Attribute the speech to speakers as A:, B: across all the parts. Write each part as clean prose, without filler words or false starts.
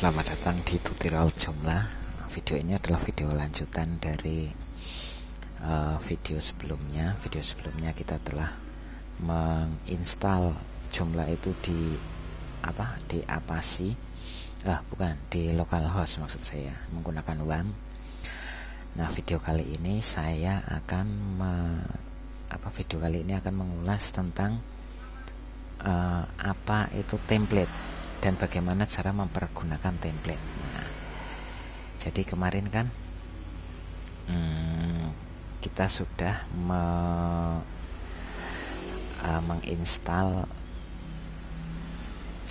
A: Selamat datang di tutorial jumlah. Video ini adalah video lanjutan dari video sebelumnya. Video sebelumnya kita telah menginstal jumlah itu di Apache, di localhost maksud saya, menggunakan WAM. Nah, video kali ini akan mengulas tentang apa itu template dan bagaimana cara mempergunakan template. Nah, jadi kemarin kan kita sudah menginstal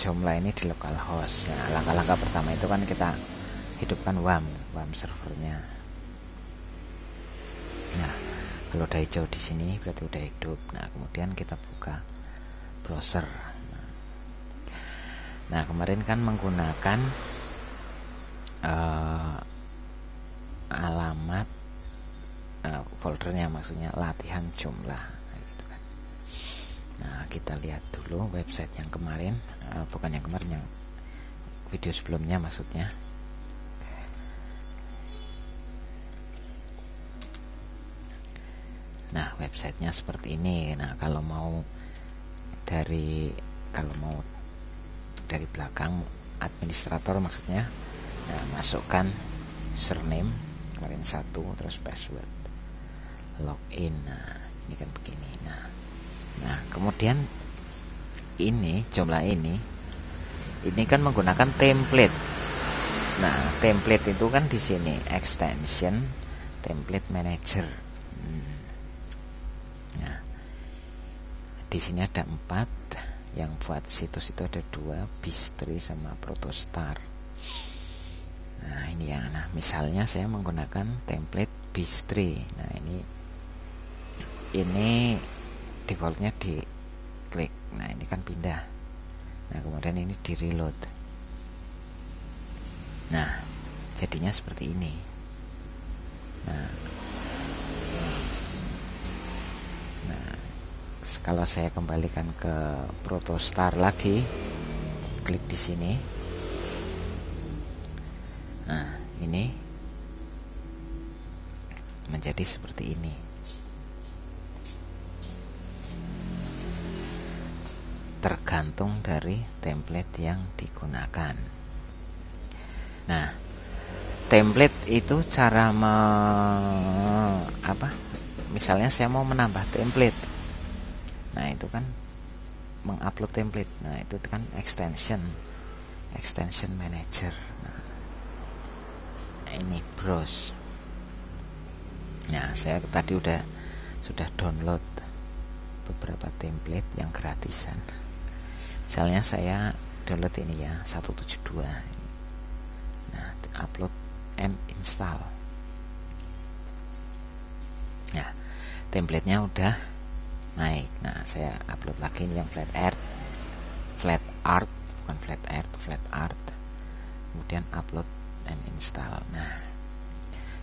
A: jumlah ini di localhost. Nah, langkah-langkah pertama itu kan kita hidupkan WAM servernya. Nah, kalau udah hijau di sini berarti udah hidup. Nah, kemudian kita buka browser. Nah, kemarin kan menggunakan alamat foldernya, maksudnya latihan jumlah gitu kan. Nah, kita lihat dulu website yang kemarin, yang video sebelumnya maksudnya. Nah, websitenya seperti ini. Nah, kalau mau dari belakang, administrator maksudnya, nah, masukkan surname kemarin 1, terus password, login. Nah, ini kan begini. Nah, kemudian ini jumlah ini kan menggunakan template. Nah, template itu kan di sini extension template manager. Nah, di sini ada 4. Yang buat situs itu ada 2, Bistri sama Protostar. Nah, ini ya. Nah, misalnya saya menggunakan template Bistri. Nah, ini defaultnya diklik. Nah, ini kan pindah. Nah, kemudian ini di reload. Nah, jadinya seperti ini. Nah, kalau saya kembalikan ke Protostar lagi, klik di sini. Nah, ini menjadi seperti ini. Tergantung dari template yang digunakan. Nah, template itu cara misalnya saya mau menambah template. Nah, itu kan mengupload template. Nah, itu kan extension manager. Nah, ini browse. Nah, saya tadi sudah download beberapa template yang gratisan. Misalnya saya download ini ya, 172. Nah, upload and install. Nah, templatenya udah naik. Nah, saya upload lagi ini yang flat art, kemudian upload and install. Nah,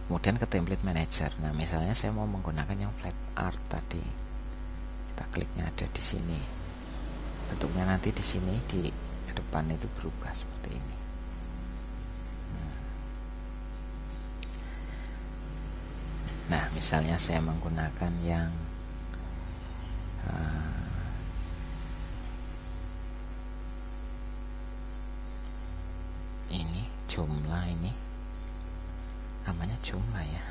A: kemudian ke template manager. Nah, misalnya saya mau menggunakan yang flat art tadi, kita kliknya ada di sini. Bentuknya nanti di sini di depan itu berubah seperti ini. Nah, misalnya saya menggunakan yang ini jumlah, ini namanya jumlah ya.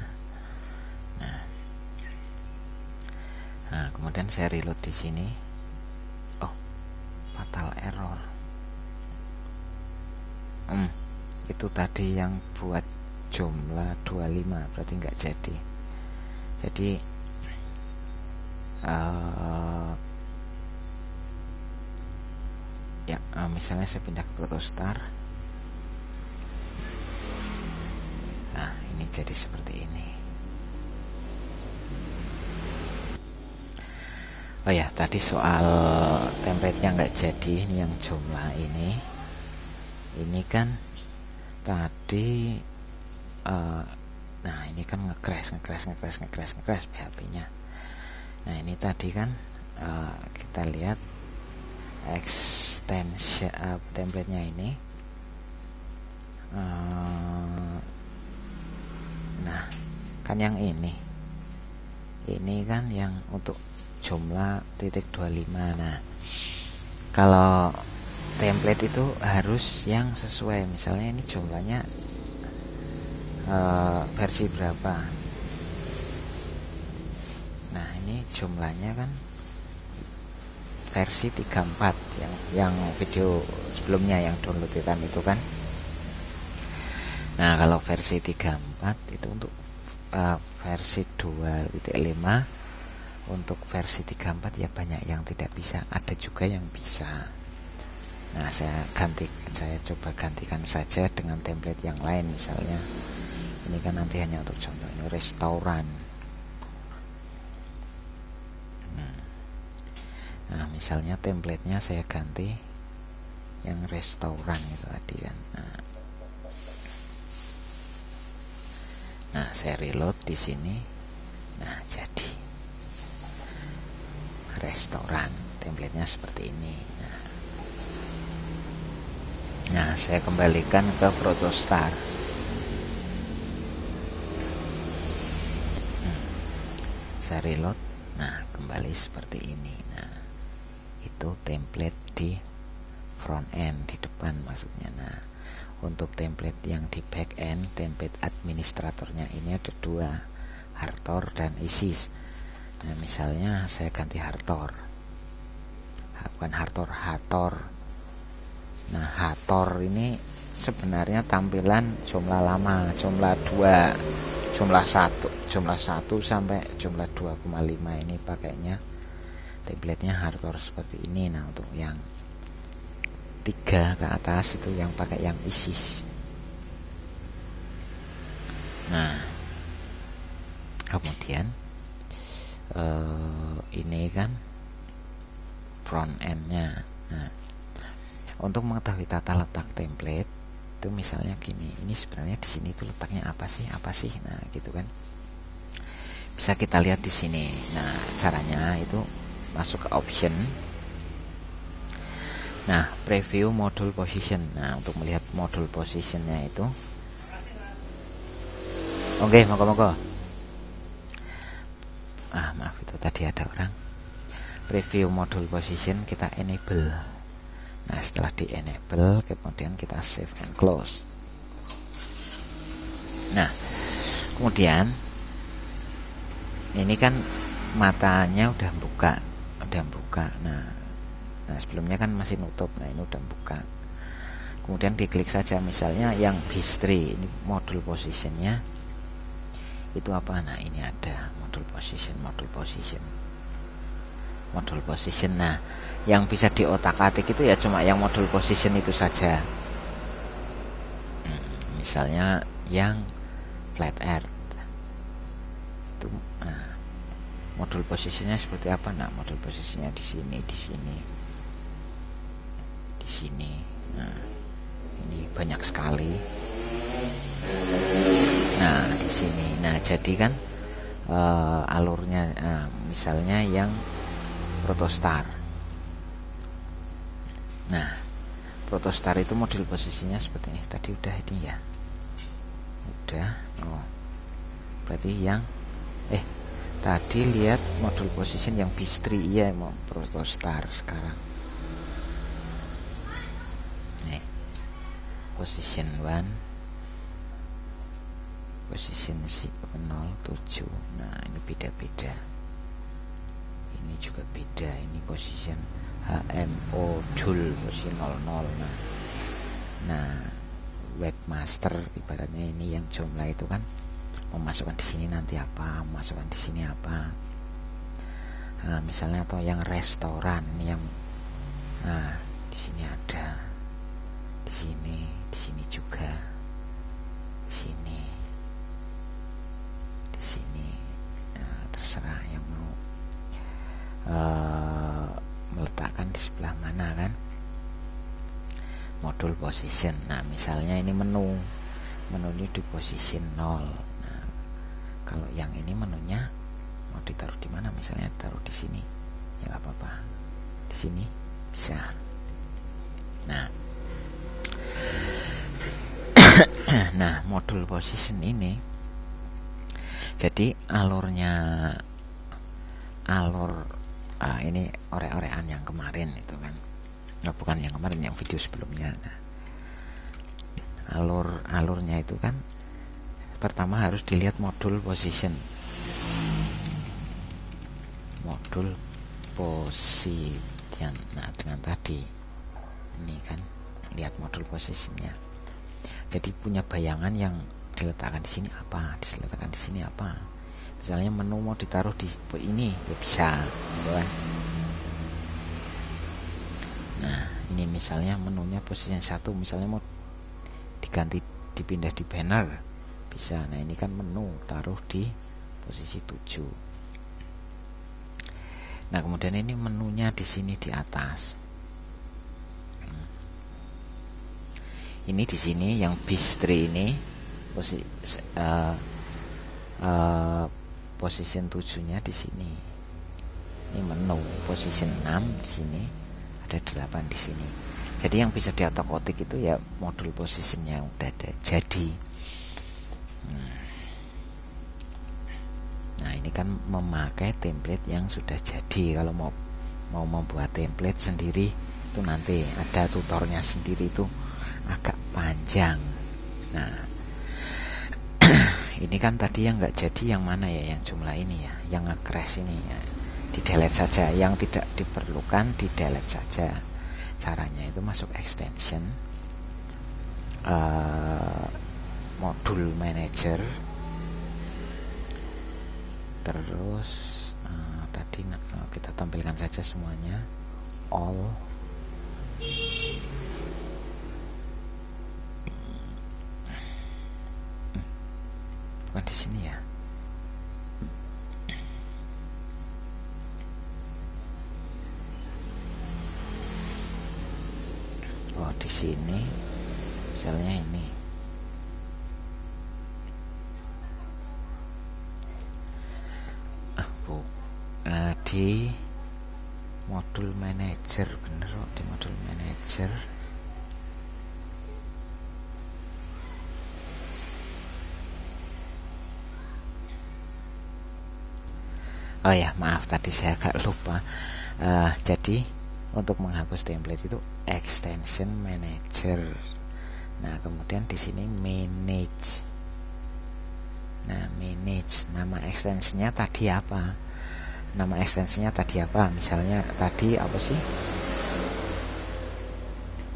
A: Nah, kemudian saya reload di sini. Oh, fatal error. Itu tadi yang buat jumlah 25 berarti nggak jadi. Jadi misalnya saya pindah ke Protostar. Nah, ini jadi seperti ini. Oh ya, tadi soal template-nya nggak jadi. Ini yang jumlah ini kan tadi nah, ini kan nge-crash PHP-nya. Nah, ini tadi kan kita lihat extension template-nya ini Nah, kan yang ini kan yang untuk jumlah .25. Nah, kalau template itu harus yang sesuai. Misalnya ini jumlahnya versi berapa. Nah, ini jumlahnya kan versi 34 yang video sebelumnya yang downloadan itu kan. Nah, kalau versi 34 itu untuk versi 2.5. Untuk versi 34 ya banyak yang tidak bisa, ada juga yang bisa. Nah, saya coba gantikan saja dengan template yang lain. Misalnya ini kan nanti hanya untuk contoh, ini restoran. Nah, misalnya templatenya saya ganti yang restoran itu tadi kan. Nah, saya reload di sini. Nah, jadi restoran templatenya seperti ini. Nah, saya kembalikan ke Protostar. Saya reload. Nah, kembali seperti ini. Nah, itu template di front end, di depan maksudnya. Nah, untuk template yang di back end, template administratornya ini ada dua, Hartor dan Isis. Nah, misalnya saya ganti Hartor, bukan Hartor, Hator. Nah, Hator ini sebenarnya tampilan jumlah lama, jumlah 2, jumlah 1 sampai jumlah 2,5 ini pakainya templatenya Hartor seperti ini. Nah, untuk yang 3 ke atas itu yang pakai yang Isis. Nah, kemudian ini kan front end-nya. Nah, untuk mengetahui tata letak template itu misalnya gini, ini sebenarnya di sini itu letaknya apa sih? Nah, gitu kan. Bisa kita lihat di sini. Nah, caranya itu masuk ke option. Nah, preview module position. Nah, untuk melihat module positionnya itu, oke, moga-moga. Maaf, itu tadi ada orang. Preview module position kita enable. Nah, setelah di enable, kemudian kita save and close. Nah, kemudian ini kan matanya udah buka. Nah, sebelumnya kan masih nutup. Nah, ini udah buka. Kemudian diklik saja misalnya yang history, ini module positionnya itu apa? Nah, ini ada module position. Nah, yang bisa diotak-atik itu ya cuma yang module position itu saja. Misalnya yang flat earth itu, nah, module positionnya seperti apa? Nah, module positionnya di sini. Nah, ini banyak sekali. Nah, di sini. Nah, jadi kan alurnya, misalnya yang Protostar. Nah, Protostar itu model posisinya seperti ini. Tadi udah ini ya. Udah. Berarti yang tadi lihat modul position yang Bistri, iya, mau Protostar sekarang. Nih. Position 1. Position 07. Nah, ini beda-beda. Ini juga beda, ini position HMO Joule posisi 00. Nah, webmaster ibaratnya ini yang jumlah itu kan memasukkan di sini nanti apa, memasukkan di sini apa. Nah, misalnya atau yang restoran ini yang, nah, di sini ada, di sini juga, di sini. Nah, terserah yang mau meletakkan di sebelah mana kan modul position. Nah, misalnya ini menu ini di position 0. Nah, kalau yang ini menunya mau ditaruh di mana, misalnya taruh di sini ya nggak apa-apa, di sini bisa. Nah, Nah, modul position ini, jadi ini orek-orekan yang kemarin itu kan, bukan yang kemarin, yang video sebelumnya. Nah, alurnya itu kan pertama harus dilihat modul position. Nah, dengan tadi ini kan lihat modul positionnya, jadi punya bayangan yang diletakkan di sini apa, diletakkan di sini apa. Misalnya menu mau ditaruh di ini ya bisa, gitu kan. Nah, ini misalnya menunya posisi 1, misalnya mau diganti, dipindah di banner bisa. Nah, ini kan menu taruh di posisi 7. Nah, kemudian ini menunya di sini di atas. Ini di sini yang bistri ini position 7-nya di sini. Ini menu position 6 di sini, ada 8 di sini. Jadi yang bisa diotak-otik itu ya modul positionnya yang udah ada jadi. Nah, ini kan memakai template yang sudah jadi. Kalau mau membuat template sendiri itu nanti ada tutornya sendiri, itu agak panjang. Nah, ini kan tadi yang nggak jadi yang mana ya, yang jumlah ini ya, yang nge-crash ini ya, di delete saja. Yang tidak diperlukan di delete saja. Caranya itu masuk extension, modul manager, terus tadi kita tampilkan saja semuanya, all, bukan di sini ya, oh di sini misalnya ini, di modul manager, bener kok, di modul manager. Oh ya, maaf tadi saya agak lupa. Jadi untuk menghapus template itu extension manager. Nah, kemudian di sini manage. Nah, manage, nama ekstensinya tadi apa? Nama ekstensinya tadi apa? Misalnya tadi apa sih?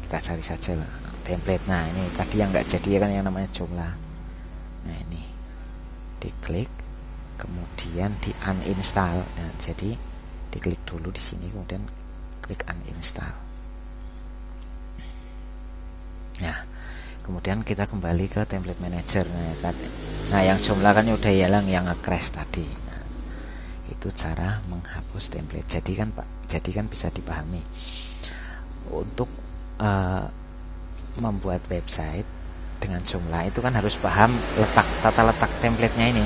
A: Kita cari saja lah, template. Nah, ini tadi yang nggak jadi ya kan, yang namanya jumlah. Nah, ini diklik, kemudian di uninstall. Nah, jadi diklik dulu di sini, kemudian klik uninstall. Nah, kemudian kita kembali ke template manager. Nah, yang jumlah kan udah hilang, yang nge-crash tadi. Nah, itu cara menghapus template. Jadi kan bisa dipahami. Untuk membuat website dengan jumlah itu kan harus paham tata letak template-nya ini.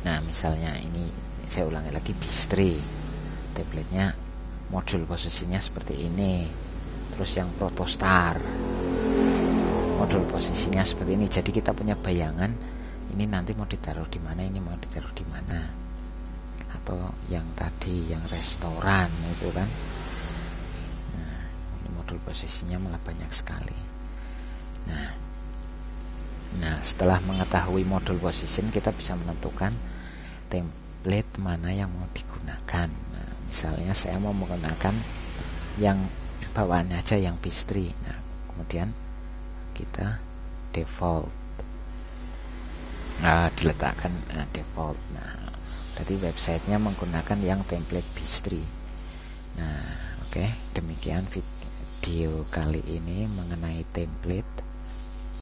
A: Nah, misalnya ini saya ulangi lagi, bistri, template-nya modul posisinya seperti ini. Terus yang protostar, modul posisinya seperti ini. Jadi kita punya bayangan ini nanti mau ditaruh di mana, ini mau ditaruh di mana. Atau yang tadi yang restoran itu kan. Nah, ini modul posisinya malah banyak sekali. Nah, setelah mengetahui modul position, kita bisa menentukan template mana yang mau digunakan. Nah, misalnya saya mau menggunakan yang bawaannya aja, yang bistri. Nah, kemudian kita default, diletakkan default. Nah, berarti websitenya menggunakan yang template bistri. Nah, oke, demikian video kali ini mengenai template.